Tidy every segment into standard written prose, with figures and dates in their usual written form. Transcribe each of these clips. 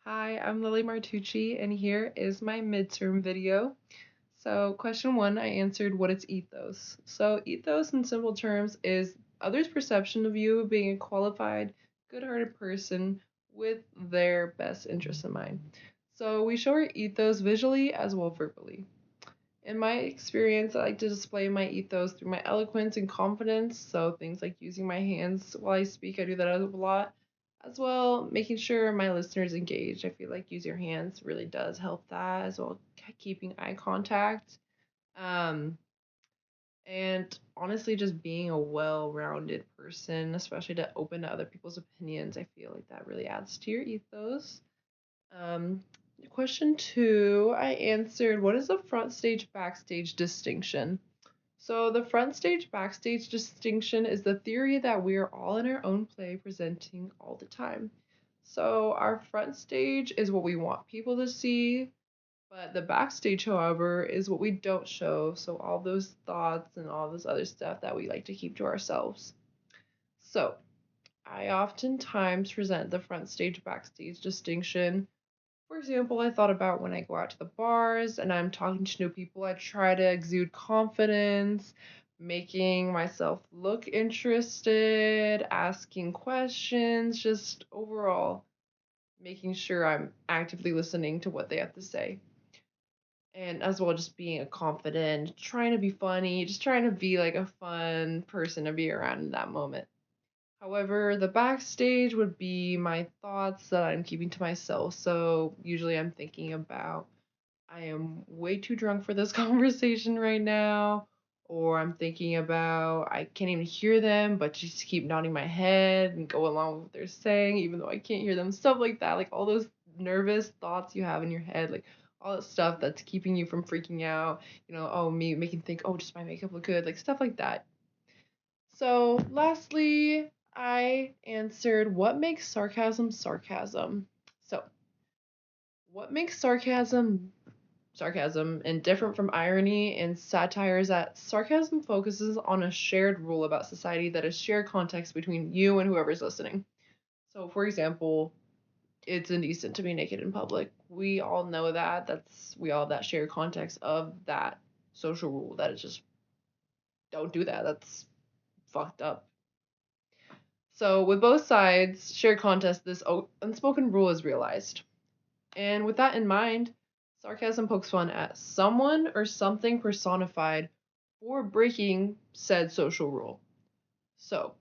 Hi, I'm Lily Martucci, and here is my midterm video. So, question one, I answered what is ethos. So, ethos in simple terms is others' perception of you being a qualified, good hearted person with their best interests in mind. So, we show our ethos visually as well verbally. In my experience, I like to display my ethos through my eloquence and confidence. So, things like using my hands while I speak, I do that a lot. As well, making sure my listeners engage. I feel like use your hands really does help that, as well keeping eye contact. Um, and honestly, just being a well-rounded person, especially to open to other people's opinions, I feel like that really adds to your ethos. Um, Question two, I answered, what is the front stage backstage distinction? So, the front stage backstage distinction is the theory that we are all in our own play presenting all the time. So, our front stage is what we want people to see, but the backstage, however, is what we don't show. So, all those thoughts and all this other stuff that we like to keep to ourselves. So, I oftentimes present the front stage backstage distinction. For example, I thought about when I go out to the bars and I'm talking to new people, I try to exude confidence, making myself look interested, asking questions, just overall making sure I'm actively listening to what they have to say. And as well, just being a confident, trying to be funny, just trying to be like a fun person to be around in that moment. However, the backstage would be my thoughts that I'm keeping to myself. So usually I'm thinking about I am way too drunk for this conversation right now, or I'm thinking about I can't even hear them, but just keep nodding my head and go along with what they're saying, even though I can't hear them. Stuff like that, like all those nervous thoughts you have in your head, like all that stuff that's keeping you from freaking out. Oh, me making think, oh, does my makeup look good? Like stuff like that. So, lastly, I answered what makes sarcasm sarcasm. So, what makes sarcasm and different from irony and satire is that sarcasm focuses on a shared rule about society that is shared context between you and whoever's listening. So, for example, it's indecent to be naked in public. We all know that. We all have that shared context of that social rule that is just don't do that. That's fucked up. So, with both sides shared contest, this unspoken rule is realized. And with that in mind, sarcasm pokes fun at someone or something personified for breaking said social rule. So,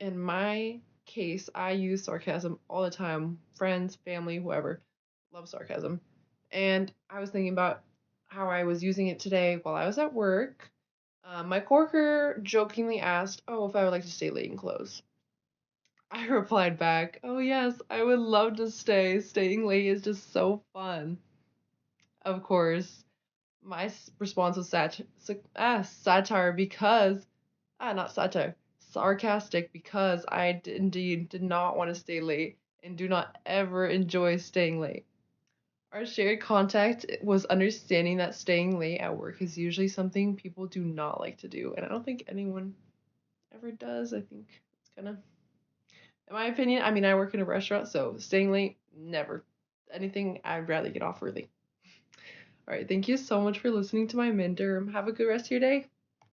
in my case, I use sarcasm all the time. Friends, family, whoever, love sarcasm. And I was thinking about how I was using it today while I was at work. My coworker jokingly asked, "Oh, if I would like to stay late and close." I replied back, "Oh, yes, I would love to stay. Staying late is just so fun." Of course, my response was satire because, not satire, sarcastic because indeed did not want to stay late and do not ever enjoy staying late. Our shared contact was understanding that staying late at work is usually something people do not like to do, and I don't think anyone ever does. I think it's kind of in my opinion, I mean, I work in a restaurant, so staying late, never. Anything, I'd rather get off early. All right, thank you so much for listening to my midterm. Have a good rest of your day.